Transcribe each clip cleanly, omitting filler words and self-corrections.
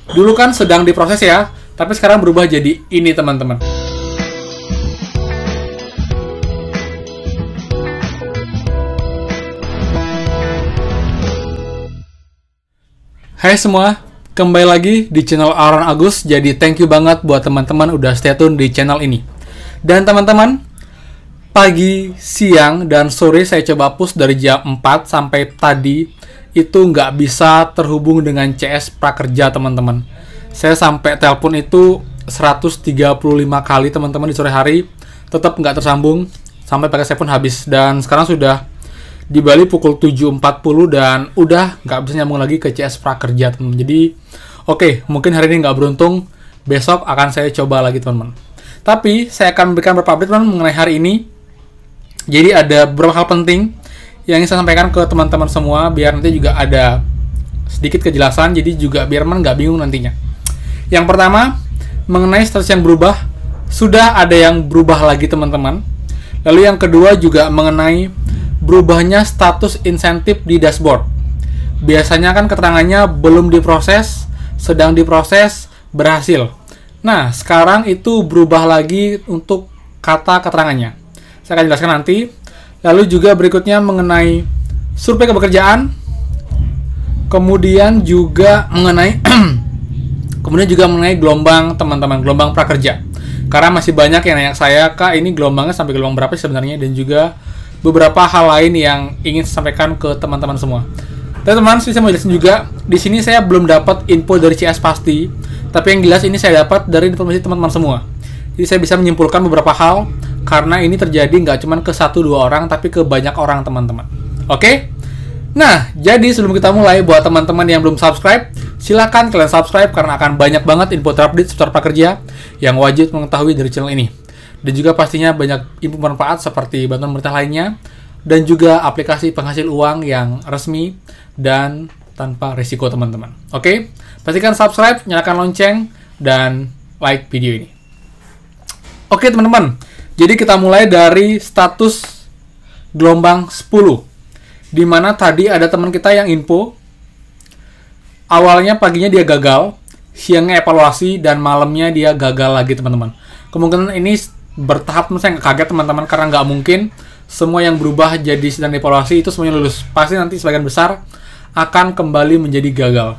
Dulu kan sedang diproses ya, tapi sekarang berubah jadi ini teman-teman. Hai semua, kembali lagi di channel Aaron Agus. Jadi thank you banget buat teman-teman udah stay tune di channel ini. Dan teman-teman, pagi, siang, dan sore saya coba push dari jam 4 sampai tadi itu nggak bisa terhubung dengan CS Prakerja teman-teman. Saya sampai telepon itu 135 kali teman-teman di sore hari, tetap nggak tersambung sampai pakai telepon habis. Dan sekarang sudah di Bali pukul 7.40 dan udah nggak bisa nyambung lagi ke CS Prakerja teman-teman. Jadi oke, mungkin hari ini nggak beruntung, besok akan saya coba lagi teman-teman. Tapi saya akan memberikan beberapa update teman mengenai hari ini. Jadi ada beberapa hal penting yang ingin saya sampaikan ke teman-teman semua, biar nanti juga ada sedikit kejelasan, jadi juga biar teman nggak bingung nantinya. Yang pertama, mengenai status yang berubah, sudah ada yang berubah lagi teman-teman. Lalu yang kedua juga mengenai berubahnya status insentif di dashboard. Biasanya kan keterangannya belum diproses, sedang diproses, berhasil. Nah, sekarang itu berubah lagi untuk kata keterangannya. Saya akan jelaskan nanti. Lalu juga berikutnya mengenai survei kepekerjaan. Kemudian juga mengenai gelombang teman-teman, gelombang prakerja. Karena masih banyak yang nanya saya, Kak, ini gelombangnya sampai gelombang berapa sih sebenarnya? Dan juga beberapa hal lain yang ingin saya sampaikan ke teman-teman semua. Teman-teman, saya mau jelasin juga, di sini saya belum dapat info dari CS pasti, tapi yang jelas ini saya dapat dari informasi teman-teman semua. Jadi saya bisa menyimpulkan beberapa hal, karena ini terjadi nggak cuma ke 1-2 orang, tapi ke banyak orang teman-teman. Oke? Nah, jadi sebelum kita mulai, buat teman-teman yang belum subscribe, silakan kalian subscribe, karena akan banyak banget info terupdate seputar prakerja yang wajib mengetahui dari channel ini. Dan juga pastinya banyak info bermanfaat seperti bantuan pemerintah lainnya, dan juga aplikasi penghasil uang yang resmi dan tanpa risiko teman-teman. Oke? Pastikan subscribe, nyalakan lonceng, dan like video ini. Oke teman-teman, jadi kita mulai dari status gelombang 10. Dimana tadi ada teman kita yang info, awalnya paginya dia gagal, siangnya evaluasi, dan malamnya dia gagal lagi teman-teman. Kemungkinan ini bertahap, saya nggak kaget teman-teman, karena nggak mungkin semua yang berubah jadi sedang dievaluasi itu semuanya lulus. Pasti nanti sebagian besar akan kembali menjadi gagal.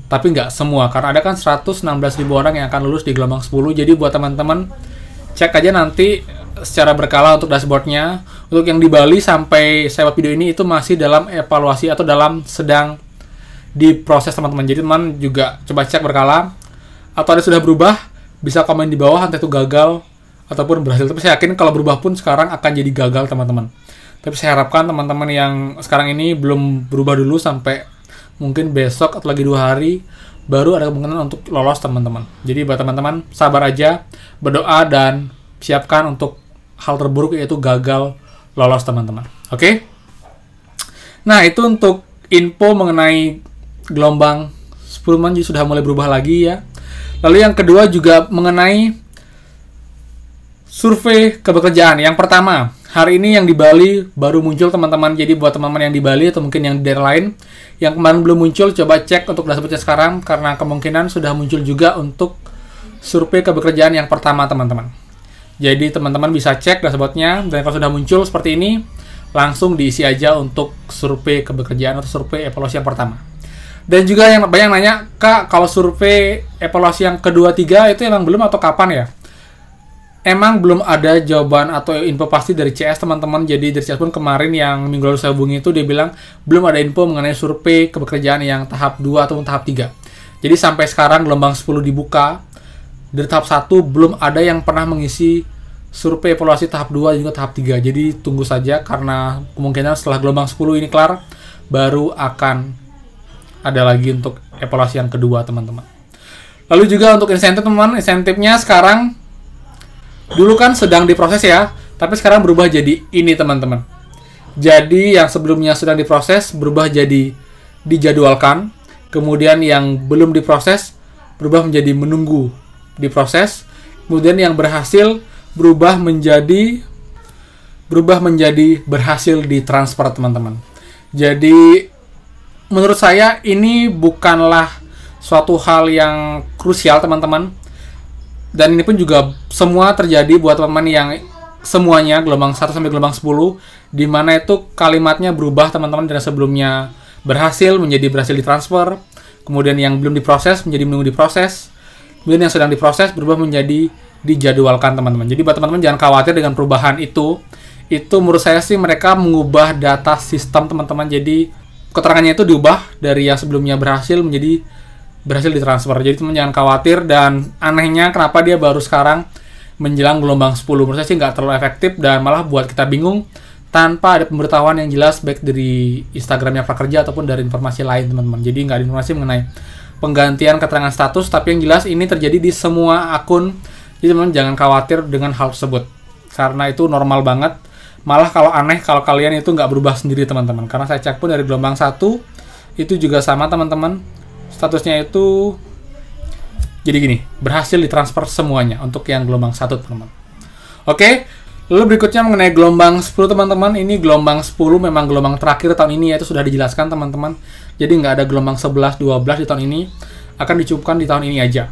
Tapi nggak semua, karena ada kan 116.000 orang yang akan lulus di gelombang 10. Jadi buat teman-teman, cek aja nanti secara berkala untuk dashboardnya. Untuk yang di Bali sampai saya buat video ini itu masih dalam evaluasi atau dalam sedang diproses teman-teman. Jadi teman juga coba cek berkala, atau ada sudah berubah, bisa komen di bawah entah itu gagal ataupun berhasil. Tapi saya yakin kalau berubah pun sekarang akan jadi gagal teman-teman. Tapi saya harapkan teman-teman yang sekarang ini belum berubah dulu sampai mungkin besok atau lagi 2 hari baru ada kemungkinan untuk lolos teman-teman. Jadi buat teman-teman sabar aja, berdoa, dan siapkan untuk hal terburuk yaitu gagal lolos teman-teman. Oke? Nah, itu untuk info mengenai gelombang 10 jadi sudah mulai berubah lagi ya. Lalu yang kedua juga mengenai survei kepekerjaan. Yang pertama, hari ini yang di Bali baru muncul teman-teman. Jadi buat teman-teman yang di Bali atau mungkin yang di daerah lain yang kemarin belum muncul, coba cek untuk dashboardnya sekarang, karena kemungkinan sudah muncul juga untuk survei kepekerjaan yang pertama teman-teman. Jadi teman-teman bisa cek dashboardnya, dan kalau sudah muncul seperti ini, langsung diisi aja untuk survei kepekerjaan atau survei evaluasi yang pertama. Dan juga yang banyak nanya, Kak, kalau survei evaluasi yang kedua, 3 itu emang belum atau kapan ya? Emang belum ada jawaban atau info pasti dari CS teman-teman. Jadi dari CS pun kemarin yang minggu lalu saya hubungi itu, dia bilang belum ada info mengenai survei kepekerjaan yang tahap 2 ataupun tahap 3. Jadi sampai sekarang gelombang 10 dibuka, dari tahap 1 belum ada yang pernah mengisi survei evaluasi tahap 2 dan juga tahap 3. Jadi tunggu saja, karena kemungkinan setelah gelombang 10 ini kelar, baru akan ada lagi untuk evaluasi yang kedua teman-teman. Lalu juga untuk insentif teman-teman, insentifnya sekarang dulu kan sedang diproses ya, tapi sekarang berubah jadi ini teman-teman. Jadi yang sebelumnya sedang diproses berubah jadi dijadwalkan. Kemudian yang belum diproses berubah menjadi menunggu diproses. Kemudian yang berhasil berubah menjadi berhasil ditransfer teman-teman. Jadi menurut saya ini bukanlah suatu hal yang krusial teman-teman. Dan ini pun juga semua terjadi buat teman-teman yang semuanya gelombang 1 sampai gelombang 10, di mana itu kalimatnya berubah teman-teman, dari sebelumnya berhasil menjadi berhasil ditransfer, kemudian yang belum diproses menjadi menunggu diproses, kemudian yang sedang diproses berubah menjadi dijadwalkan teman-teman. Jadi buat teman-teman jangan khawatir dengan perubahan itu menurut saya sih mereka mengubah data sistem teman-teman, jadi keterangannya itu diubah dari yang sebelumnya berhasil menjadi berhasil ditransfer. Jadi teman jangan khawatir, dan anehnya kenapa dia baru sekarang menjelang gelombang 10, menurut saya sih nggak terlalu efektif dan malah buat kita bingung tanpa ada pemberitahuan yang jelas baik dari Instagramnya prakerja ataupun dari informasi lain teman-teman. Jadi nggak ada informasi mengenai penggantian keterangan status, tapi yang jelas ini terjadi di semua akun. Jadi teman-teman jangan khawatir dengan hal tersebut, karena itu normal banget. Malah kalau aneh kalau kalian itu nggak berubah sendiri teman-teman, karena saya cek pun dari gelombang 1 itu juga sama teman-teman, statusnya itu jadi gini, berhasil ditransfer semuanya untuk yang gelombang 1 teman-teman. Oke, lalu berikutnya mengenai gelombang 10 teman-teman. Ini gelombang 10 memang gelombang terakhir tahun ini, yaitu sudah dijelaskan teman-teman. Jadi nggak ada gelombang 11, 12 di tahun ini, akan dicukupkan di tahun ini aja.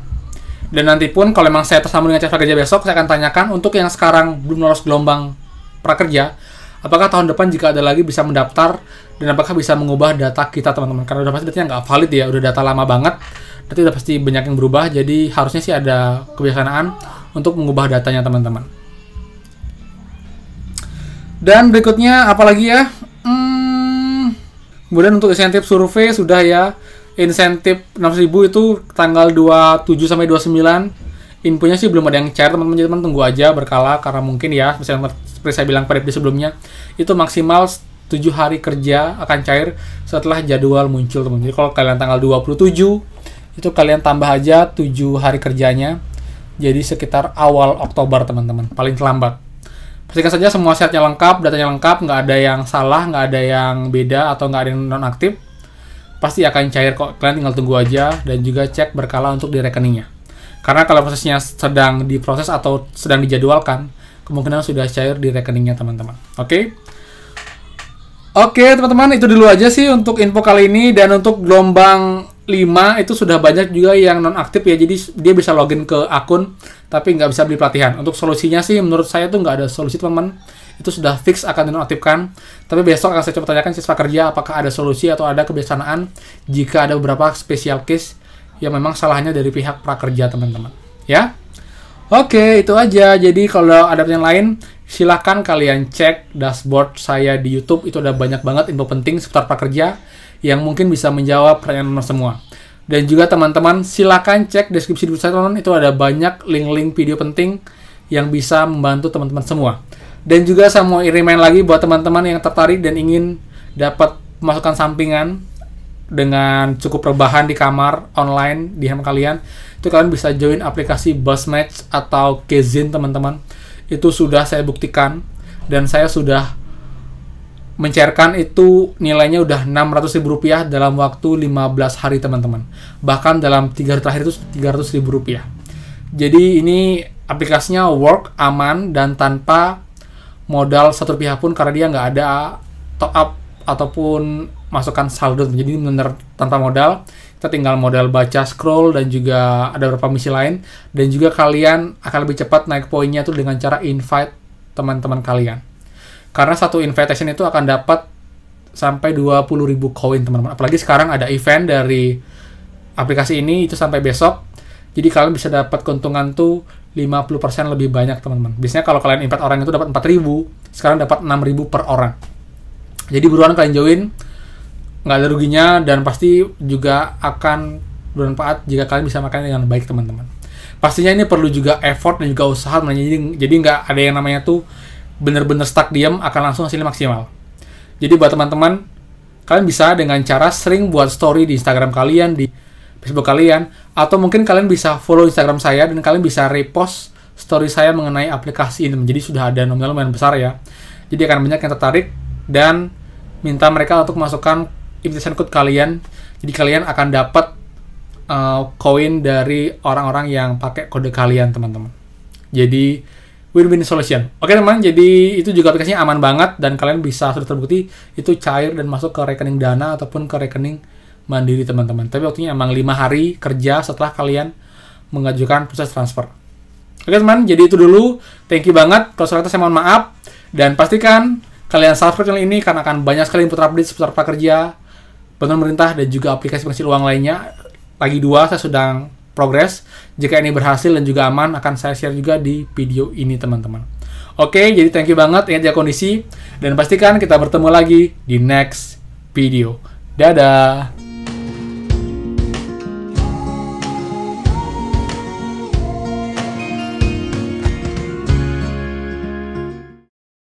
Dan nanti pun kalau memang saya tersambung dengan cek prakerja besok, saya akan tanyakan untuk yang sekarang belum lolos gelombang prakerja, apakah tahun depan jika ada lagi bisa mendaftar dan apakah bisa mengubah data kita teman-teman, karena udah pasti datanya nggak valid ya, udah data lama banget, nanti udah pasti banyak yang berubah, jadi harusnya sih ada kebijaksanaan untuk mengubah datanya teman-teman. Dan berikutnya apalagi ya, kemudian untuk insentif survei sudah ya, insentif 6.000 itu tanggal 27 sampai 29. Infonya sih belum ada yang cair teman-teman, jadi teman tunggu aja berkala, karena mungkin ya seperti saya bilang pada episode sebelumnya, itu maksimal 7 hari kerja akan cair setelah jadwal muncul teman-teman. Jadi kalau kalian tanggal 27 itu kalian tambah aja 7 hari kerjanya, jadi sekitar awal Oktober teman-teman, paling terlambat. Pastikan saja semua syaratnya lengkap, datanya lengkap, nggak ada yang salah, nggak ada yang beda atau nggak ada yang nonaktif, pasti akan cair kok. Kalian tinggal tunggu aja dan juga cek berkala untuk di rekeningnya. Karena kalau prosesnya sedang diproses atau sedang dijadwalkan, kemungkinan sudah cair di rekeningnya teman-teman. Oke, teman-teman, itu dulu aja sih untuk info kali ini. Dan untuk gelombang 5 itu sudah banyak juga yang nonaktif ya, jadi dia bisa login ke akun tapi nggak bisa beli pelatihan. Untuk solusinya sih menurut saya tuh nggak ada solusi teman-teman, itu sudah fix akan dinonaktifkan. Tapi besok akan saya coba tanyakan siswa kerja apakah ada solusi atau ada kebijaksanaan jika ada beberapa special case yang memang salahnya dari pihak prakerja teman-teman ya. Oke, itu aja. Jadi kalau ada yang lain silahkan kalian cek dashboard saya di YouTube, itu ada banyak banget info penting seputar prakerja yang mungkin bisa menjawab pertanyaan semua. Dan juga teman-teman silahkan cek deskripsi di website teman-teman, itu ada banyak link-link video penting yang bisa membantu teman-teman semua. Dan juga saya mau remind lagi buat teman-teman yang tertarik dan ingin dapat pemasukan sampingan dengan cukup rebahan di kamar online di handphone kalian, itu kalian bisa join aplikasi Buzzmatch atau Kezin teman-teman. Itu sudah saya buktikan dan saya sudah mencairkan itu nilainya udah Rp600.000 dalam waktu 15 hari teman-teman. Bahkan dalam 3 hari terakhir itu Rp300.000. Jadi ini aplikasinya work, aman, dan tanpa modal satu pihak pun, karena dia nggak ada top up ataupun masukkan saldo. Jadi benar tanpa modal, kita tinggal modal baca, scroll, dan juga ada beberapa misi lain. Dan juga kalian akan lebih cepat naik poinnya tuh dengan cara invite teman-teman kalian, karena satu invitation itu akan dapat sampai 20.000 koin teman-teman. Apalagi sekarang ada event dari aplikasi ini itu sampai besok, jadi kalian bisa dapat keuntungan tuh 50% lebih banyak teman-teman. Biasanya kalau kalian invite orang itu dapat 4.000, sekarang dapat 6.000 per orang. Jadi buruan kalian join, nggak ada ruginya, dan pasti juga akan bermanfaat jika kalian bisa makan dengan baik teman-teman. Pastinya ini perlu juga effort dan juga usaha, jadi nggak ada yang namanya tuh bener-bener stuck diam akan langsung hasilnya maksimal. Jadi buat teman-teman, kalian bisa dengan cara sering buat story di Instagram kalian, di Facebook kalian, atau mungkin kalian bisa follow Instagram saya dan kalian bisa repost story saya mengenai aplikasi ini. Jadi sudah ada nominal lumayan besar ya. Jadi akan banyak yang tertarik dan minta mereka untuk masukkan invitation code kalian. Jadi kalian akan dapat koin dari orang-orang yang pakai kode kalian teman-teman. Jadi win-win solution. Oke teman, jadi itu juga aplikasinya aman banget dan kalian bisa sudah terbukti itu cair dan masuk ke rekening Dana ataupun ke rekening mandiri teman-teman. Tapi waktunya emang 5 hari kerja setelah kalian mengajukan proses transfer. Oke teman, jadi itu dulu. Thank you banget. Kalau salah kata saya mohon maaf. Dan pastikan kalian subscribe channel ini karena akan banyak sekali input update seputar prakerja, bantuan pemerintah, dan juga aplikasi penghasil uang lainnya. Lagi 2, saya sedang progress. Jika ini berhasil dan juga aman, akan saya share juga di video ini teman-teman. Oke, jadi thank you banget. Ingat jaga kondisi. Dan pastikan kita bertemu lagi di next video. Dadah!